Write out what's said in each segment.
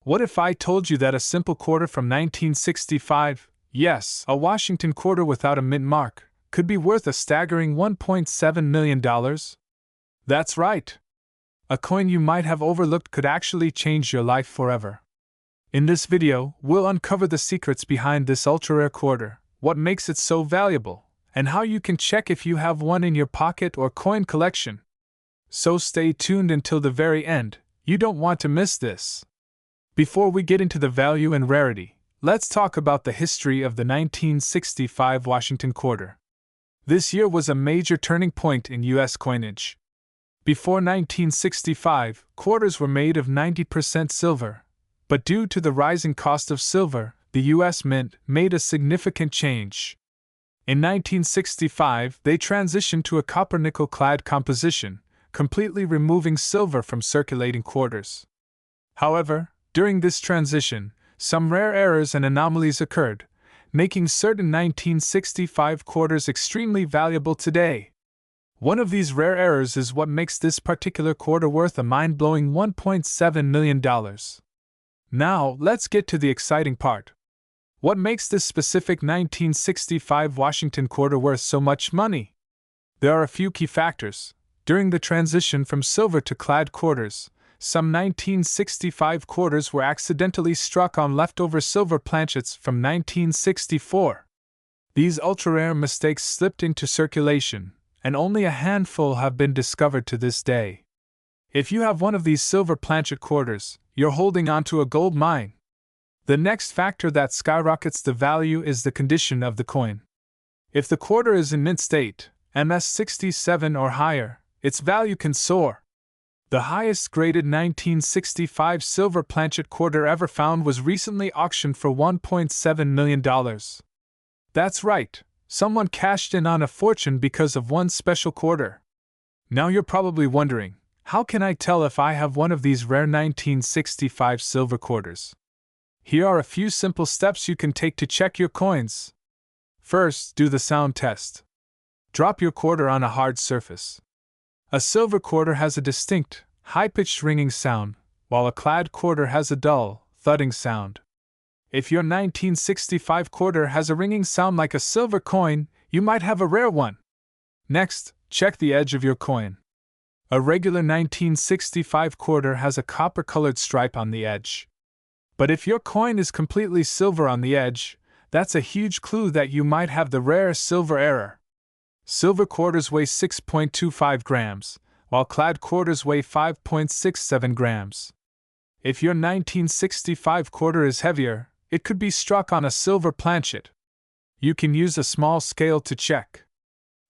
What if I told you that a simple quarter from 1965, yes, a Washington quarter without a mint mark, could be worth a staggering $1.7 million? That's right. A coin you might have overlooked could actually change your life forever. In this video, we'll uncover the secrets behind this ultra-rare quarter, what makes it so valuable, and how you can check if you have one in your pocket or coin collection. So stay tuned until the very end, you don't want to miss this. Before we get into the value and rarity, let's talk about the history of the 1965 Washington quarter. This year was a major turning point in U.S. coinage. Before 1965, quarters were made of 90% silver, but due to the rising cost of silver, the U.S. Mint made a significant change. In 1965, they transitioned to a copper-nickel clad composition, completely removing silver from circulating quarters. However, during this transition, some rare errors and anomalies occurred, making certain 1965 quarters extremely valuable today. One of these rare errors is what makes this particular quarter worth a mind-blowing $1.7 million. Now, let's get to the exciting part. What makes this specific 1965 Washington quarter worth so much money? There are a few key factors. During the transition from silver to clad quarters, some 1965 quarters were accidentally struck on leftover silver planchets from 1964. These ultra-rare mistakes slipped into circulation, and only a handful have been discovered to this day. If you have one of these silver planchet quarters, you're holding onto a gold mine. The next factor that skyrockets the value is the condition of the coin. If the quarter is in mint state, MS67 or higher, its value can soar. The highest graded 1965 silver planchet quarter ever found was recently auctioned for $1.7 million. That's right, someone cashed in on a fortune because of one special quarter. Now you're probably wondering, how can I tell if I have one of these rare 1965 silver quarters? Here are a few simple steps you can take to check your coins. First, do the sound test. Drop your quarter on a hard surface. A silver quarter has a distinct, high-pitched ringing sound, while a clad quarter has a dull, thudding sound. If your 1965 quarter has a ringing sound like a silver coin, you might have a rare one. Next, check the edge of your coin. A regular 1965 quarter has a copper-colored stripe on the edge. But if your coin is completely silver on the edge, that's a huge clue that you might have the rare silver error. Silver quarters weigh 6.25 grams, while clad quarters weigh 5.67 grams. If your 1965 quarter is heavier, it could be struck on a silver planchet. You can use a small scale to check.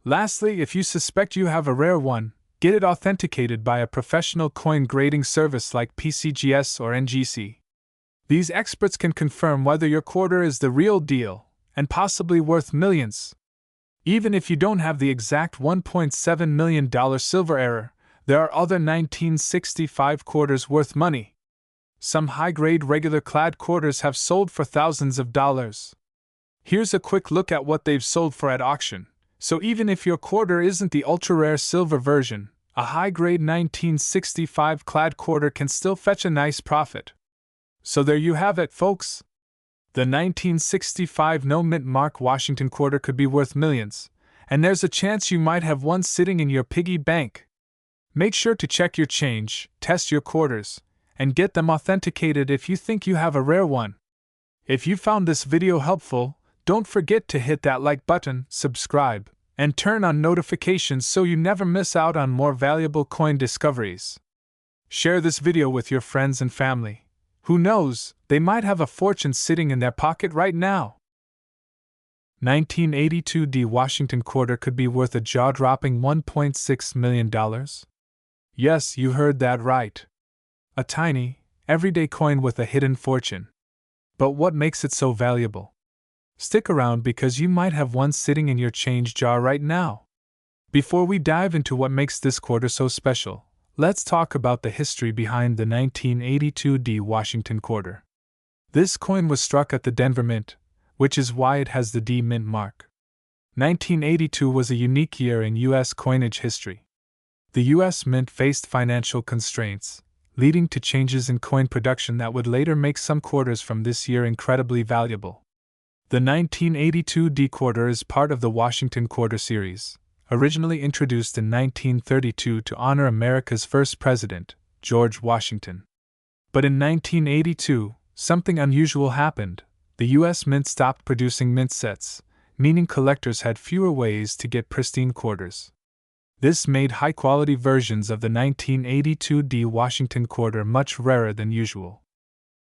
Lastly, if you suspect you have a rare one, get it authenticated by a professional coin grading service like PCGS or NGC. These experts can confirm whether your quarter is the real deal, and possibly worth millions. Even if you don't have the exact $1.7 million silver error, there are other 1965 quarters worth money. Some high-grade regular clad quarters have sold for thousands of dollars. Here's a quick look at what they've sold for at auction. So even if your quarter isn't the ultra-rare silver version, a high-grade 1965 clad quarter can still fetch a nice profit. So there you have it, folks. The 1965 no-mint mark Washington quarter could be worth millions, and there's a chance you might have one sitting in your piggy bank. Make sure to check your change, test your quarters, and get them authenticated if you think you have a rare one. If you found this video helpful, don't forget to hit that like button, subscribe, and turn on notifications so you never miss out on more valuable coin discoveries. Share this video with your friends and family. Who knows, they might have a fortune sitting in their pocket right now. 1982 D Washington quarter could be worth a jaw-dropping $1.6 million. Yes, you heard that right. A tiny, everyday coin with a hidden fortune. But what makes it so valuable? Stick around because you might have one sitting in your change jar right now. Before we dive into what makes this quarter so special, let's talk about the history behind the 1982 D Washington quarter. This coin was struck at the Denver Mint, which is why it has the D Mint mark. 1982 was a unique year in U.S. coinage history. The U.S. Mint faced financial constraints, leading to changes in coin production that would later make some quarters from this year incredibly valuable. The 1982 D quarter is part of the Washington Quarter series, originally introduced in 1932 to honor America's first president, George Washington. But in 1982, something unusual happened. The U.S. Mint stopped producing mint sets, meaning collectors had fewer ways to get pristine quarters. This made high-quality versions of the 1982 D Washington quarter much rarer than usual.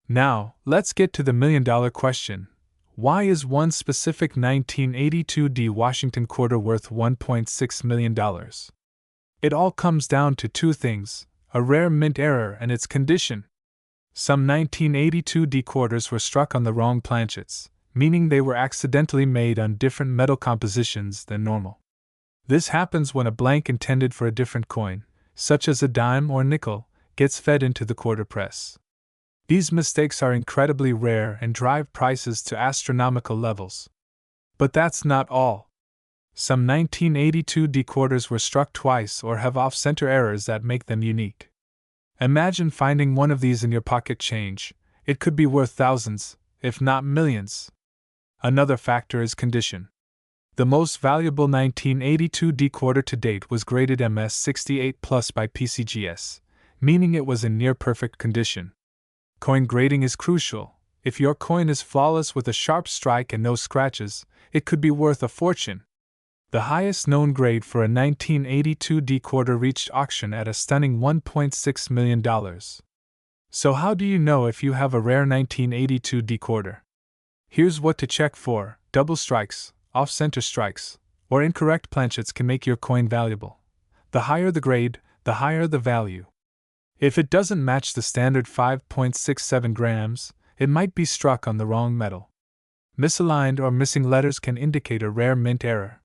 Now, let's get to the million-dollar question. Why is one specific 1982 D Washington quarter worth $1.6 million? It all comes down to two things: a rare mint error and its condition. Some 1982 D quarters were struck on the wrong planchets, meaning they were accidentally made on different metal compositions than normal. This happens when a blank intended for a different coin, such as a dime or nickel, gets fed into the quarter press. These mistakes are incredibly rare and drive prices to astronomical levels. But that's not all. Some 1982 D quarters were struck twice or have off-center errors that make them unique. Imagine finding one of these in your pocket change. It could be worth thousands, if not millions. Another factor is condition. The most valuable 1982 D quarter to date was graded MS 68 Plus by PCGS, meaning it was in near-perfect condition. Coin grading is crucial. If your coin is flawless with a sharp strike and no scratches, it could be worth a fortune. The highest known grade for a 1982 D quarter reached auction at a stunning $1.6 million. So how do you know if you have a rare 1982 D quarter? Here's what to check for: double strikes, off-center strikes, or incorrect planchets can make your coin valuable. The higher the grade, the higher the value. If it doesn't match the standard 5.67 grams, it might be struck on the wrong metal. Misaligned or missing letters can indicate a rare mint error.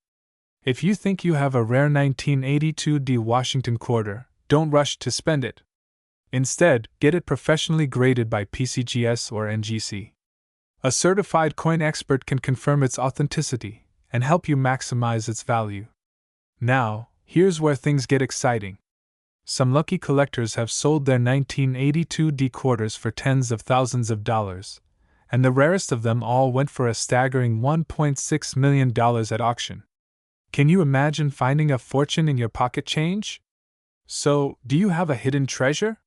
If you think you have a rare 1982 D Washington quarter, don't rush to spend it. Instead, get it professionally graded by PCGS or NGC. A certified coin expert can confirm its authenticity and help you maximize its value. Now, here's where things get exciting. Some lucky collectors have sold their 1982 D quarters for tens of thousands of dollars, and the rarest of them all went for a staggering $1.6 million at auction. Can you imagine finding a fortune in your pocket change? So, do you have a hidden treasure?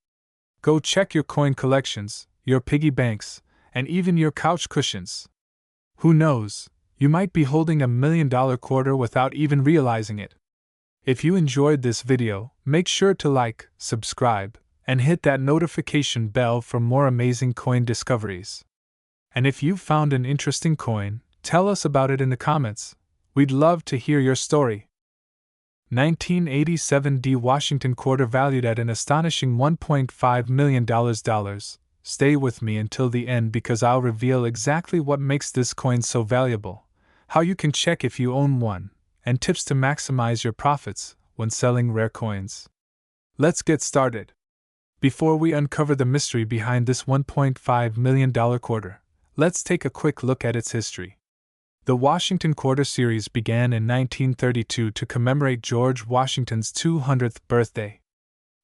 Go check your coin collections, your piggy banks, and even your couch cushions. Who knows, you might be holding $1 million quarter without even realizing it. If you enjoyed this video, make sure to like, subscribe, and hit that notification bell for more amazing coin discoveries. And if you found an interesting coin, tell us about it in the comments. We'd love to hear your story. 1987 D Washington quarter valued at an astonishing $1.5 million. Stay with me until the end because I'll reveal exactly what makes this coin so valuable, how you can check if you own one, and tips to maximize your profits when selling rare coins. Let's get started. Before we uncover the mystery behind this $1.5 million quarter, let's take a quick look at its history. The Washington Quarter series began in 1932 to commemorate George Washington's 200th birthday.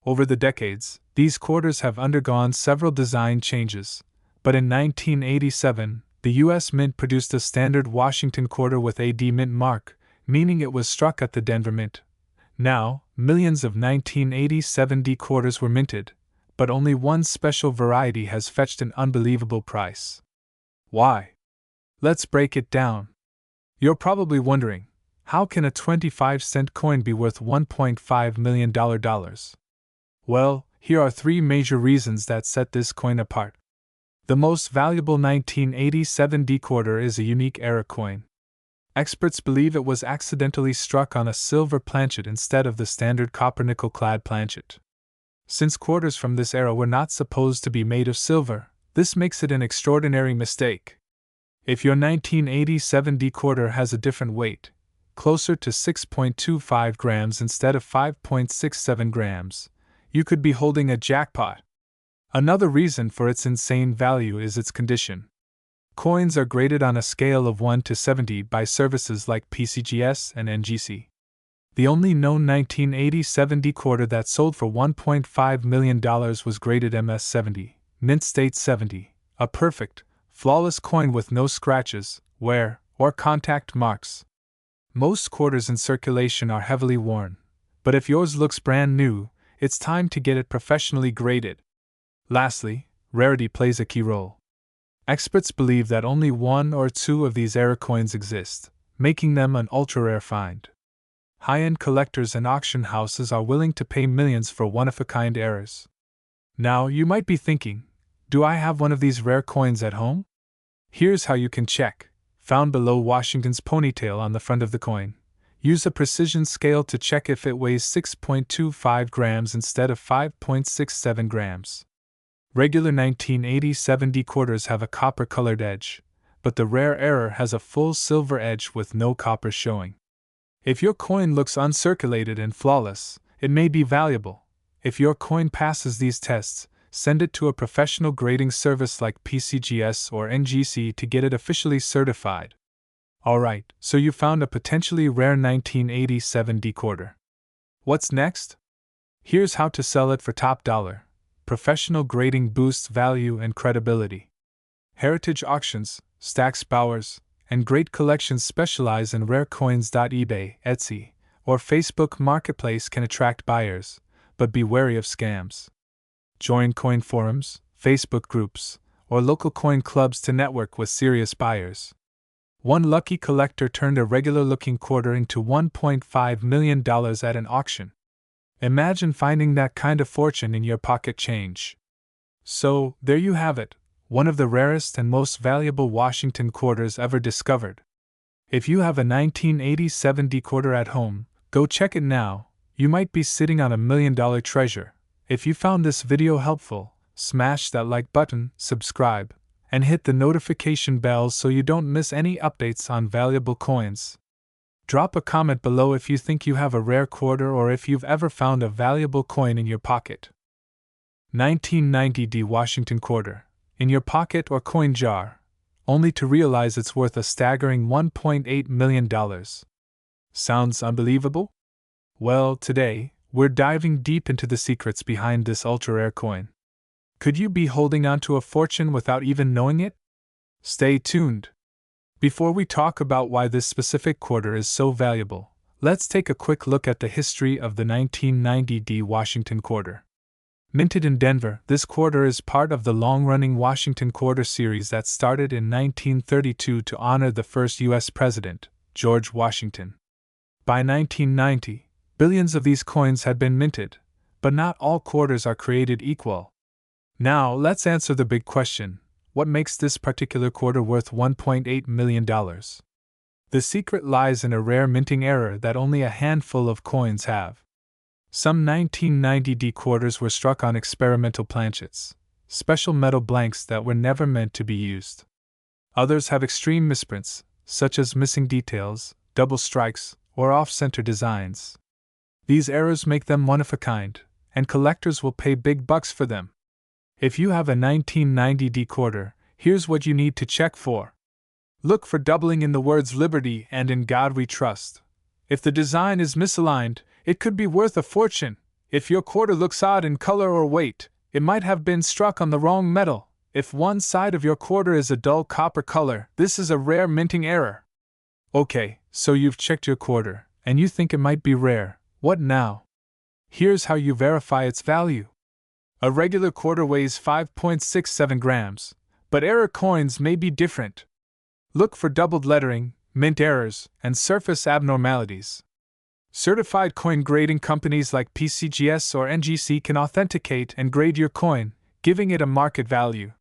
Over the decades, these quarters have undergone several design changes, but in 1987, the U.S. Mint produced a standard Washington quarter with a D Mint mark, meaning it was struck at the Denver Mint. Now, millions of 1987 D quarters were minted, but only one special variety has fetched an unbelievable price. Why? Let's break it down. You're probably wondering, how can a 25-cent coin be worth $1.5 million? Well, here are three major reasons that set this coin apart. The most valuable 1987 D quarter is a unique era coin. Experts believe it was accidentally struck on a silver planchet instead of the standard copper nickel-clad planchet. Since quarters from this era were not supposed to be made of silver, this makes it an extraordinary mistake. If your 1987 D quarter has a different weight, closer to 6.25 grams instead of 5.67 grams, you could be holding a jackpot. Another reason for its insane value is its condition. Coins are graded on a scale of 1 to 70 by services like PCGS and NGC. The only known 1987 D quarter that sold for $1.5 million was graded MS-70, Mint State 70, a perfect, flawless coin with no scratches, wear, or contact marks. Most quarters in circulation are heavily worn, but if yours looks brand new, it's time to get it professionally graded. Lastly, rarity plays a key role. Experts believe that only one or two of these error coins exist, making them an ultra-rare find. High-end collectors and auction houses are willing to pay millions for one-of-a-kind errors. Now, you might be thinking, do I have one of these rare coins at home? Here's how you can check. Found below Washington's ponytail on the front of the coin. Use a precision scale to check if it weighs 6.25 grams instead of 5.67 grams. Regular 1987 D quarters have a copper-colored edge, but the rare error has a full silver edge with no copper showing. If your coin looks uncirculated and flawless, it may be valuable. If your coin passes these tests, send it to a professional grading service like PCGS or NGC to get it officially certified. Alright, so you found a potentially rare 1987 D quarter. What's next? Here's how to sell it for top dollar. Professional grading boosts value and credibility. Heritage auctions, Stax Bowers, and great collections specialize in rare coins. eBay, Etsy, or Facebook Marketplace can attract buyers, but be wary of scams. Join coin forums, Facebook groups, or local coin clubs to network with serious buyers. One lucky collector turned a regular-looking quarter into $1.5 million at an auction. Imagine finding that kind of fortune in your pocket change. So, there you have it, one of the rarest and most valuable Washington quarters ever discovered. If you have a 1987 D quarter at home, go check it now. You might be sitting on $1 million treasure. If you found this video helpful, smash that like button, subscribe, and hit the notification bell so you don't miss any updates on valuable coins. Drop a comment below if you think you have a rare quarter or if you've ever found a valuable coin in your pocket. 1990 D Washington quarter, in your pocket or coin jar, only to realize it's worth a staggering $1.8 million. Sounds unbelievable? Well, today, we're diving deep into the secrets behind this ultra-rare coin. Could you be holding on to a fortune without even knowing it? Stay tuned. Before we talk about why this specific quarter is so valuable, let's take a quick look at the history of the 1990 D Washington quarter. Minted in Denver, this quarter is part of the long-running Washington Quarter series that started in 1932 to honor the first U.S. President, George Washington. By 1990, billions of these coins had been minted, but not all quarters are created equal. Now, let's answer the big question. What makes this particular quarter worth $1.8 million? The secret lies in a rare minting error that only a handful of coins have. Some 1990 D quarters were struck on experimental planchets, special metal blanks that were never meant to be used. Others have extreme misprints, such as missing details, double strikes, or off-center designs. These errors make them one-of-a-kind, and collectors will pay big bucks for them. If you have a 1990 D quarter, here's what you need to check for. Look for doubling in the words Liberty and In God We Trust. If the design is misaligned, it could be worth a fortune. If your quarter looks odd in color or weight, it might have been struck on the wrong metal. If one side of your quarter is a dull copper color, this is a rare minting error. Okay, so you've checked your quarter, and you think it might be rare. What now? Here's how you verify its value. A regular quarter weighs 5.67 grams, but error coins may be different. Look for doubled lettering, mint errors, and surface abnormalities. Certified coin grading companies like PCGS or NGC can authenticate and grade your coin, giving it a market value.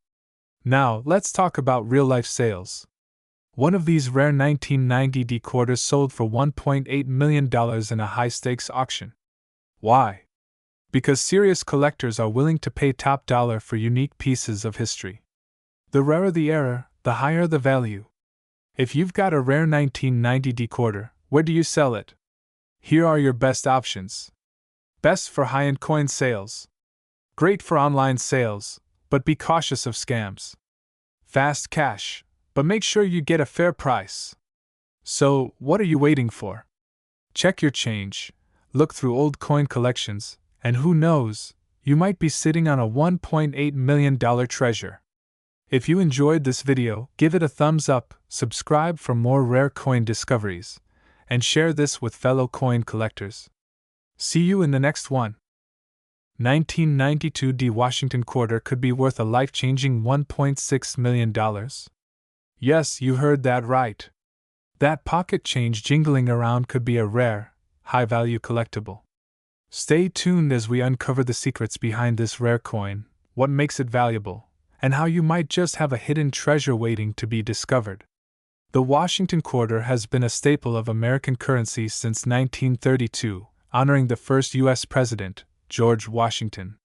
Now, let's talk about real-life sales. One of these rare 1990 D quarters sold for $1.8 million in a high-stakes auction. Why? Because serious collectors are willing to pay top dollar for unique pieces of history. The rarer the error, the higher the value. If you've got a rare 1990 D quarter, where do you sell it? Here are your best options. Best for high-end coin sales. Great for online sales, but be cautious of scams. Fast cash, but make sure you get a fair price. So, what are you waiting for? Check your change, look through old coin collections, and who knows, you might be sitting on a $1.8 million treasure. If you enjoyed this video, give it a thumbs up, subscribe for more rare coin discoveries, and share this with fellow coin collectors. See you in the next one. 1992 D Washington quarter could be worth a life-changing $1.6 million. Yes, you heard that right. That pocket change jingling around could be a rare, high-value collectible. Stay tuned as we uncover the secrets behind this rare coin, what makes it valuable, and how you might just have a hidden treasure waiting to be discovered. The Washington quarter has been a staple of American currency since 1932, honoring the first U.S. president, George Washington.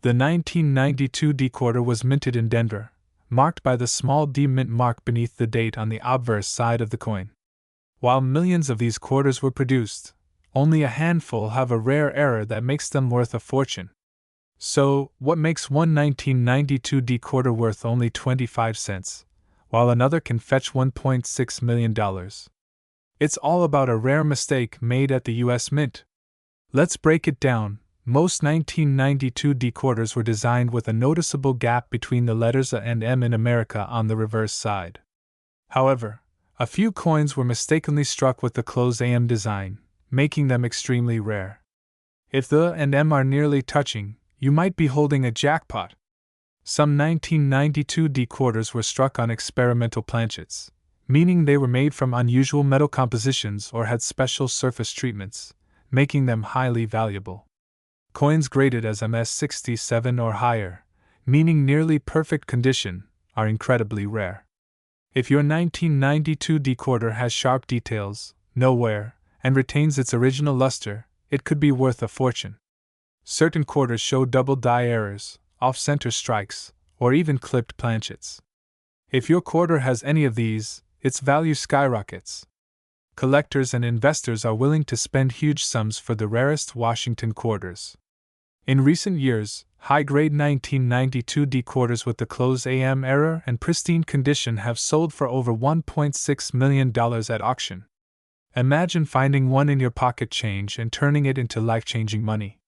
The 1992 D quarter was minted in Denver, marked by the small D mint mark beneath the date on the obverse side of the coin. While millions of these quarters were produced, only a handful have a rare error that makes them worth a fortune. So, what makes one 1992 D quarter worth only 25 cents, while another can fetch $1.6 million? It's all about a rare mistake made at the U.S. Mint. Let's break it down. Most 1992 D quarters were designed with a noticeable gap between the letters A and M in America on the reverse side. However, a few coins were mistakenly struck with the closed AM design, making them extremely rare. If the and M are nearly touching, you might be holding a jackpot. Some 1992 D quarters were struck on experimental planchets, meaning they were made from unusual metal compositions or had special surface treatments, making them highly valuable. Coins graded as MS67 or higher, meaning nearly perfect condition, are incredibly rare. If your 1992 D quarter has sharp details, no wear, and retains its original luster, it could be worth a fortune. Certain quarters show double die errors, off-center strikes, or even clipped planchets. If your quarter has any of these, its value skyrockets. Collectors and investors are willing to spend huge sums for the rarest Washington quarters. In recent years, high-grade 1992 D quarters with the closed AM error and pristine condition have sold for over $1.6 million at auction. Imagine finding one in your pocket change and turning it into life-changing money.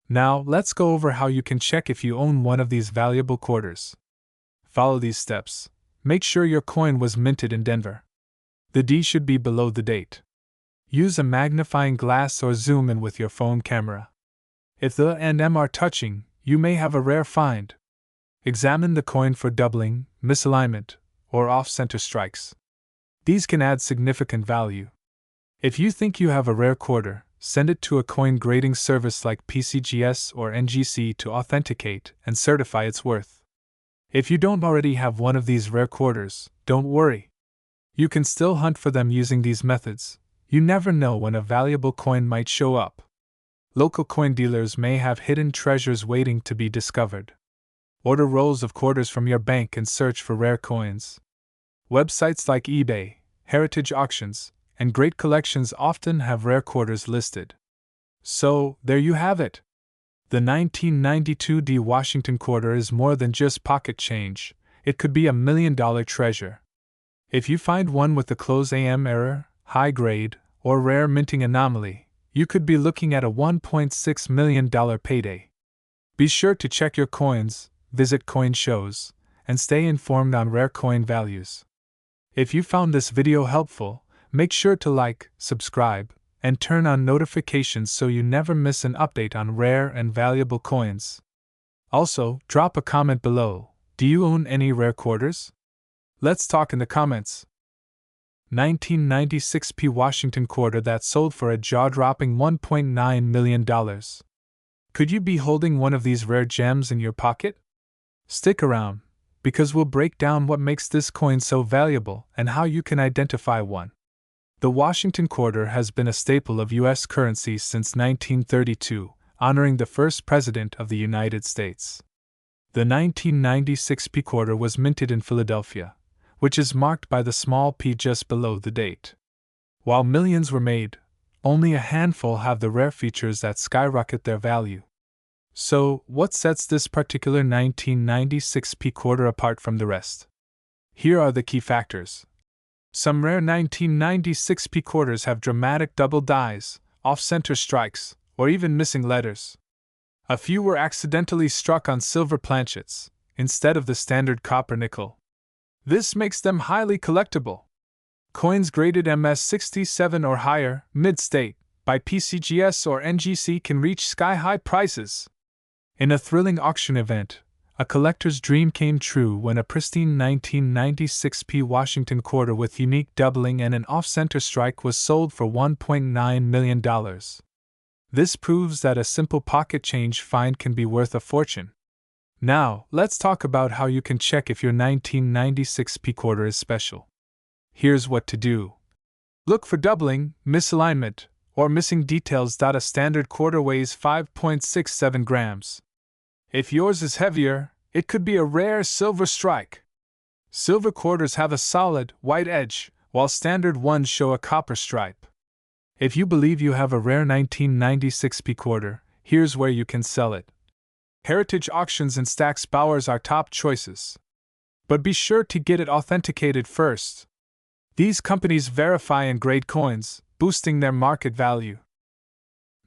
Now, let's go over how you can check if you own one of these valuable quarters. Follow these steps. Make sure your coin was minted in Denver. The D should be below the date. Use a magnifying glass or zoom in with your phone camera. If the and M are touching, you may have a rare find. Examine the coin for doubling, misalignment, or off-center strikes. These can add significant value. If you think you have a rare quarter, send it to a coin grading service like PCGS or NGC to authenticate and certify its worth. If you don't already have one of these rare quarters, don't worry. You can still hunt for them using these methods. You never know when a valuable coin might show up. Local coin dealers may have hidden treasures waiting to be discovered. Order rolls of quarters from your bank and search for rare coins. Websites like eBay, Heritage Auctions, and Great Collections often have rare quarters listed. So, there you have it. The 1992 D Washington quarter is more than just pocket change, it could be $1 million treasure. If you find one with a closed AM error, high grade, or rare minting anomaly, you could be looking at a $1.6 million payday. Be sure to check your coins, visit coin shows, and stay informed on rare coin values. If you found this video helpful, make sure to like, subscribe, and turn on notifications so you never miss an update on rare and valuable coins. Also, drop a comment below. Do you own any rare quarters? Let's talk in the comments. 1996 P Washington quarter that sold for a jaw-dropping $1.9 million. Could you be holding one of these rare gems in your pocket? Stick around, because we'll break down what makes this coin so valuable and how you can identify one. The Washington quarter has been a staple of U.S. currency since 1932, honoring the first president of the United States. The 1996 P quarter was minted in Philadelphia, which is marked by the small p just below the date. While millions were made, only a handful have the rare features that skyrocket their value. So, what sets this particular 1996 P quarter apart from the rest? Here are the key factors. Some rare 1996p quarters have dramatic double dies, off-center strikes, or even missing letters. A few were accidentally struck on silver planchets, instead of the standard copper nickel. This makes them highly collectible. Coins graded MS67 or higher, mid-state, by PCGS or NGC can reach sky-high prices. In a thrilling auction event, a collector's dream came true when a pristine 1996p Washington quarter with unique doubling and an off-center strike was sold for $1.9 million. This proves that a simple pocket change find can be worth a fortune. Now, let's talk about how you can check if your 1996p quarter is special. Here's what to do. Look for doubling, misalignment, or missing details. A standard quarter weighs 5.67 grams. If yours is heavier, it could be a rare silver strike. Silver quarters have a solid, white edge, while standard ones show a copper stripe. If you believe you have a rare 1996p quarter, here's where you can sell it. Heritage Auctions and Stack's Bowers are top choices. But be sure to get it authenticated first. These companies verify and grade coins, boosting their market value.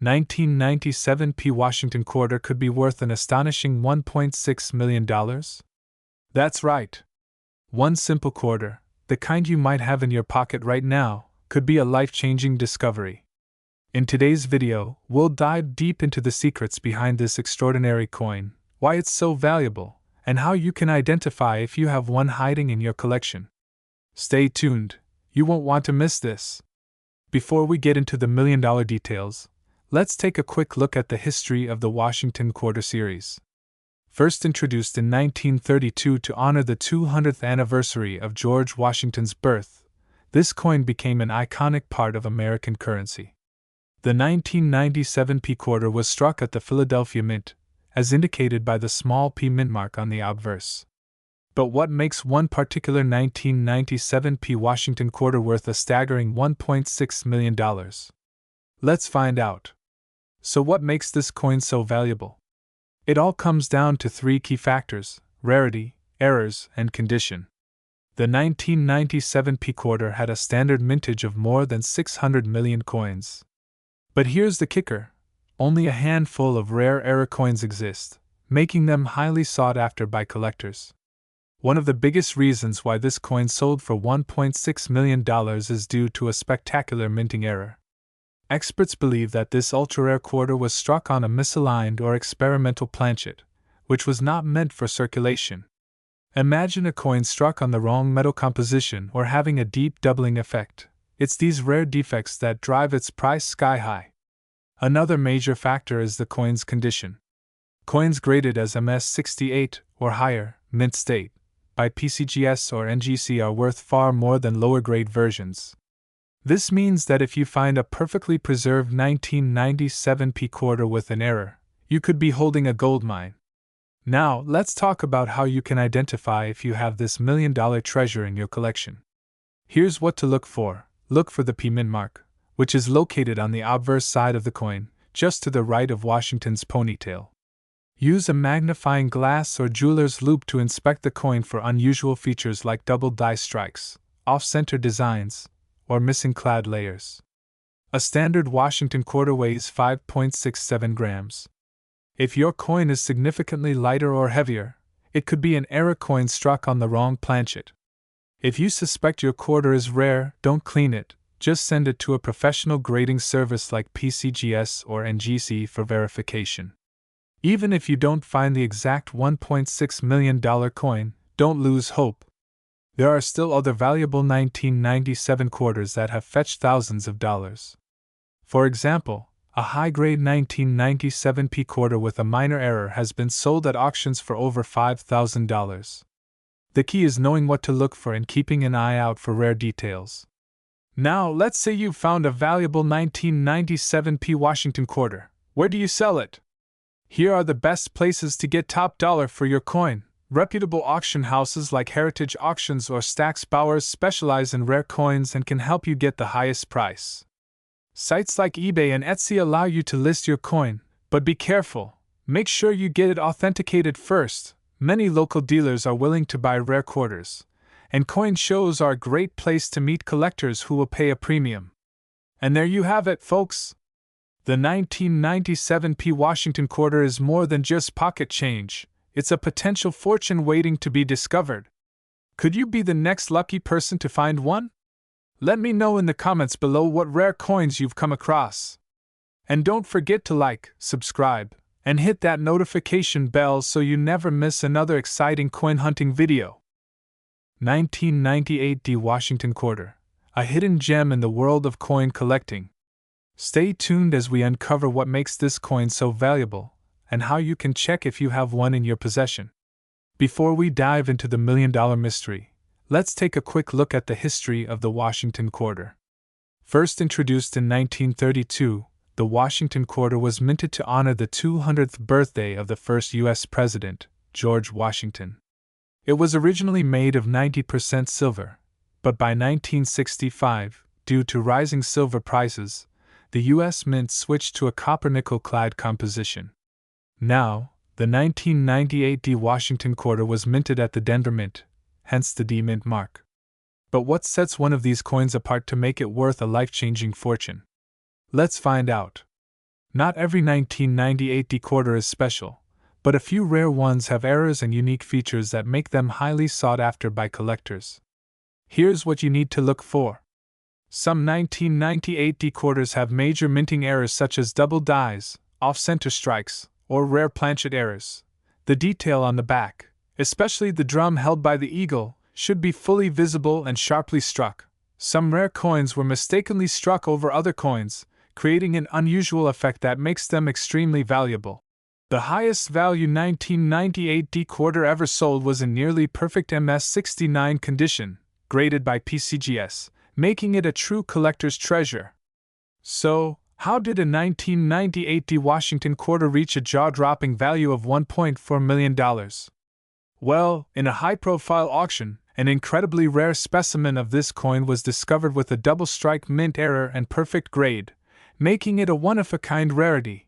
1997p Washington quarter could be worth an astonishing $1.6 million? That's right. One simple quarter, the kind you might have in your pocket right now, could be a life-changing discovery. In today's video, we'll dive deep into the secrets behind this extraordinary coin, why it's so valuable, and how you can identify if you have one hiding in your collection. Stay tuned, you won't want to miss this. Before we get into the million-dollar details, let's take a quick look at the history of the Washington Quarter series. First introduced in 1932 to honor the 200th anniversary of George Washington's birth, this coin became an iconic part of American currency. The 1997p quarter was struck at the Philadelphia Mint, as indicated by the small p mint mark on the obverse. But what makes one particular 1997p Washington quarter worth a staggering $1.6 million? Let's find out. So what makes this coin so valuable? It all comes down to three key factors: rarity, errors, and condition. The 1997p quarter had a standard mintage of more than 600 million coins. But here's the kicker: only a handful of rare error coins exist, making them highly sought after by collectors. One of the biggest reasons why this coin sold for $1.6 million is due to a spectacular minting error. Experts believe that this ultra-rare quarter was struck on a misaligned or experimental planchet, which was not meant for circulation. Imagine a coin struck on the wrong metal composition or having a deep doubling effect. It's these rare defects that drive its price sky high. Another major factor is the coin's condition. Coins graded as MS68 or higher, mint state, by PCGS or NGC are worth far more than lower-grade versions. This means that if you find a perfectly preserved 1997p quarter with an error, you could be holding a goldmine. Now, let's talk about how you can identify if you have this million-dollar treasure in your collection. Here's what to look for. Look for the P mint mark, which is located on the obverse side of the coin, just to the right of Washington's ponytail. Use a magnifying glass or jeweler's loupe to inspect the coin for unusual features like double die strikes, off-center designs, or missing clad layers. A standard Washington quarter weighs 5.67 grams. If your coin is significantly lighter or heavier, it could be an error coin struck on the wrong planchet. If you suspect your quarter is rare, don't clean it, just send it to a professional grading service like PCGS or NGC for verification. Even if you don't find the exact $1.6 million coin, don't lose hope. There are still other valuable 1997 quarters that have fetched thousands of dollars. For example, a high-grade 1997p quarter with a minor error has been sold at auctions for over $5,000. The key is knowing what to look for and keeping an eye out for rare details. Now, let's say you've found a valuable 1997p Washington quarter. Where do you sell it? Here are the best places to get top dollar for your coin. Reputable auction houses like Heritage Auctions or Stack's Bowers specialize in rare coins and can help you get the highest price. Sites like eBay and Etsy allow you to list your coin, but be careful. Make sure you get it authenticated first. Many local dealers are willing to buy rare quarters, and coin shows are a great place to meet collectors who will pay a premium. And there you have it, folks! The 1997 P. Washington quarter is more than just pocket change, it's a potential fortune waiting to be discovered. Could you be the next lucky person to find one? Let me know in the comments below what rare coins you've come across. And don't forget to like, subscribe, and hit that notification bell so you never miss another exciting coin hunting video. 1998 D. Washington quarter, a hidden gem in the world of coin collecting. Stay tuned as we uncover what makes this coin so valuable, and how you can check if you have one in your possession. Before we dive into the million-dollar mystery, let's take a quick look at the history of the Washington quarter. First introduced in 1932, the Washington quarter was minted to honor the 200th birthday of the first U.S. President, George Washington. It was originally made of 90% silver, but by 1965, due to rising silver prices, the U.S. Mint switched to a copper-nickel-clad composition. Now, the 1998 D. Washington quarter was minted at the Denver Mint, hence the D Mint mark. But what sets one of these coins apart to make it worth a life-changing fortune? Let's find out. Not every 1998 D quarter is special, but a few rare ones have errors and unique features that make them highly sought after by collectors. Here's what you need to look for. Some 1998 D quarters have major minting errors such as double dies, off-center strikes, or rare planchet errors. The detail on the back, especially the drum held by the eagle, should be fully visible and sharply struck. Some rare coins were mistakenly struck over other coins, creating an unusual effect that makes them extremely valuable. The highest value 1998 D quarter ever sold was in nearly perfect MS69 condition, graded by PCGS, making it a true collector's treasure. So, how did a 1998 D Washington quarter reach a jaw-dropping value of $1.4 million? Well, in a high-profile auction, an incredibly rare specimen of this coin was discovered with a double-strike mint error and perfect grade, making it a one-of-a-kind rarity.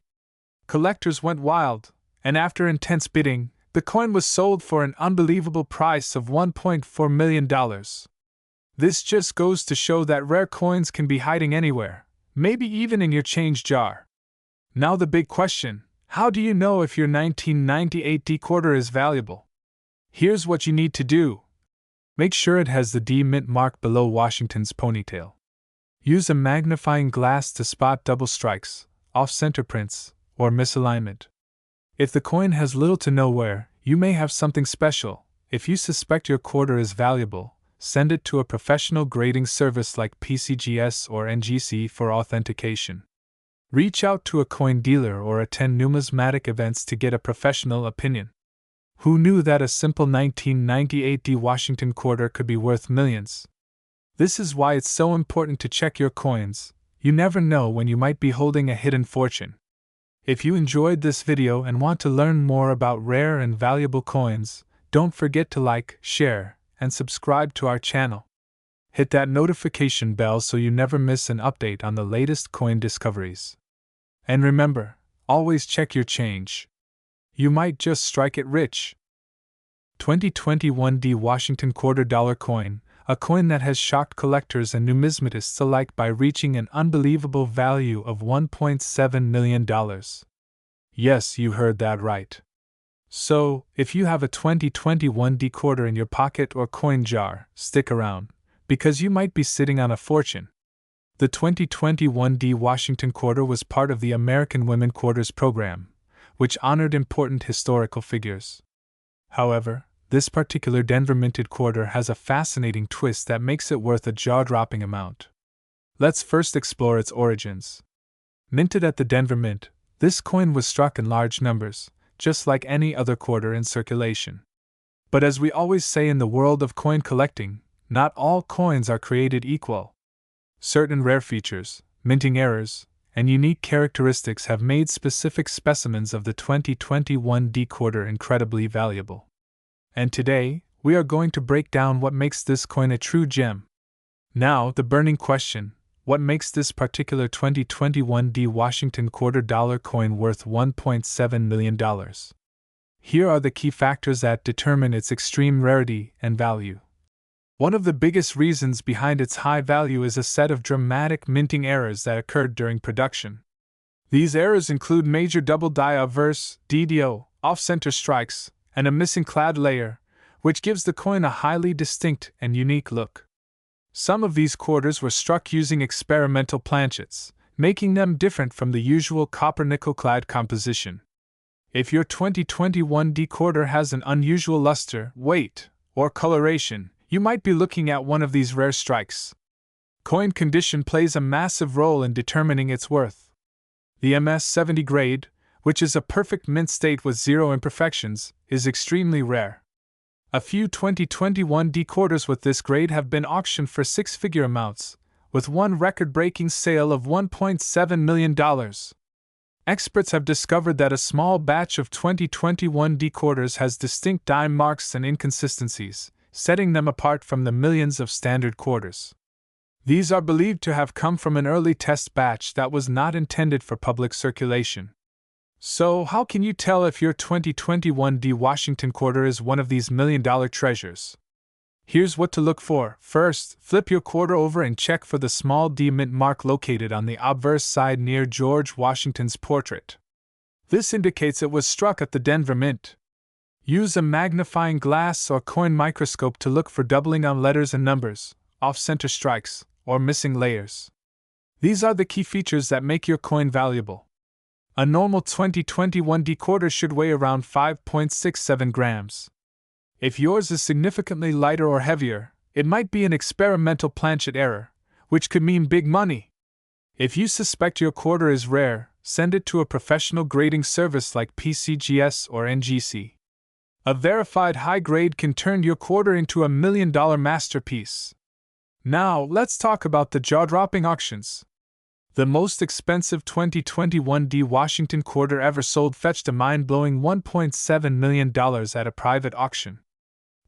Collectors went wild, and after intense bidding, the coin was sold for an unbelievable price of $1.4 million. This just goes to show that rare coins can be hiding anywhere, maybe even in your change jar. Now the big question, how do you know if your 1998 D quarter is valuable? Here's what you need to do. Make sure it has the D Mint mark below Washington's ponytail. Use a magnifying glass to spot double strikes, off-center prints, or misalignment. If the coin has little to no wear, you may have something special. If you suspect your quarter is valuable, send it to a professional grading service like PCGS or NGC for authentication. Reach out to a coin dealer or attend numismatic events to get a professional opinion. Who knew that a simple 1998 D Washington quarter could be worth millions? This is why it's so important to check your coins. You never know when you might be holding a hidden fortune. If you enjoyed this video and want to learn more about rare and valuable coins, don't forget to like, share, and subscribe to our channel. Hit that notification bell so you never miss an update on the latest coin discoveries. And remember, always check your change. You might just strike it rich. 2021 D Washington quarter dollar coin, a coin that has shocked collectors and numismatists alike by reaching an unbelievable value of $1.7 million. Yes, you heard that right. So, if you have a 2021 D quarter in your pocket or coin jar, stick around, because you might be sitting on a fortune. The 2021 D Washington quarter was part of the American Women Quarters program, which honored important historical figures. However, this particular Denver minted quarter has a fascinating twist that makes it worth a jaw-dropping amount. Let's first explore its origins. Minted at the Denver Mint, this coin was struck in large numbers, just like any other quarter in circulation. But as we always say in the world of coin collecting, not all coins are created equal. Certain rare features, minting errors, and unique characteristics have made specific specimens of the 2021 D quarter incredibly valuable. And today, we are going to break down what makes this coin a true gem. Now, the burning question: what makes this particular 2021 D Washington quarter dollar coin worth $1.7 million? Here are the key factors that determine its extreme rarity and value. One of the biggest reasons behind its high value is a set of dramatic minting errors that occurred during production. These errors include major double die obverse, DDO, off-center strikes, and a missing clad layer, which gives the coin a highly distinct and unique look. Some of these quarters were struck using experimental planchets, making them different from the usual copper-nickel clad composition. If your 2021 D quarter has an unusual luster, weight, or coloration, you might be looking at one of these rare strikes. Coin condition plays a massive role in determining its worth. The MS-70 grade, which is a perfect mint state with zero imperfections, is extremely rare. A few 2021 D quarters with this grade have been auctioned for six-figure amounts, with one record-breaking sale of $1.7 million. Experts have discovered that a small batch of 2021 D quarters has distinct die marks and inconsistencies, setting them apart from the millions of standard quarters. These are believed to have come from an early test batch that was not intended for public circulation. So, how can you tell if your 2021 D Washington quarter is one of these million-dollar treasures? Here's what to look for. First, flip your quarter over and check for the small D mint mark located on the obverse side near George Washington's portrait. This indicates it was struck at the Denver Mint. Use a magnifying glass or coin microscope to look for doubling on letters and numbers, off-center strikes, or missing layers. These are the key features that make your coin valuable. A normal 2021 D quarter should weigh around 5.67 grams. If yours is significantly lighter or heavier, it might be an experimental planchet error, which could mean big money. If you suspect your quarter is rare, send it to a professional grading service like PCGS or NGC. A verified high grade can turn your quarter into a million-dollar masterpiece. Now, let's talk about the jaw-dropping auctions. The most expensive 2021 D Washington quarter ever sold fetched a mind-blowing $1.7 million at a private auction.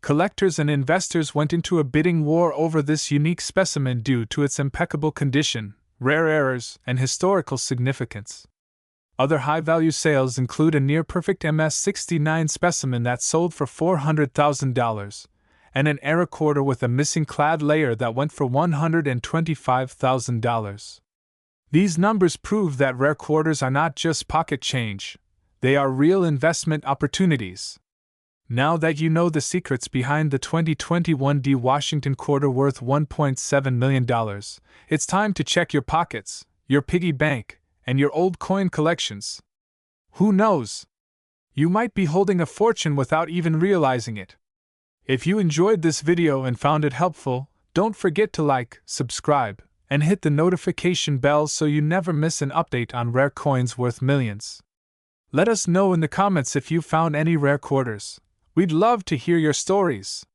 Collectors and investors went into a bidding war over this unique specimen due to its impeccable condition, rare errors, and historical significance. Other high-value sales include a near-perfect MS-69 specimen that sold for $400,000, and an error quarter with a missing clad layer that went for $125,000. These numbers prove that rare quarters are not just pocket change, they are real investment opportunities. Now that you know the secrets behind the 2021 D Washington quarter worth $1.7 million, it's time to check your pockets, your piggy bank, and your old coin collections. Who knows? You might be holding a fortune without even realizing it. If you enjoyed this video and found it helpful, don't forget to like, subscribe, and hit the notification bell so you never miss an update on rare coins worth millions. Let us know in the comments if you found any rare quarters. We'd love to hear your stories.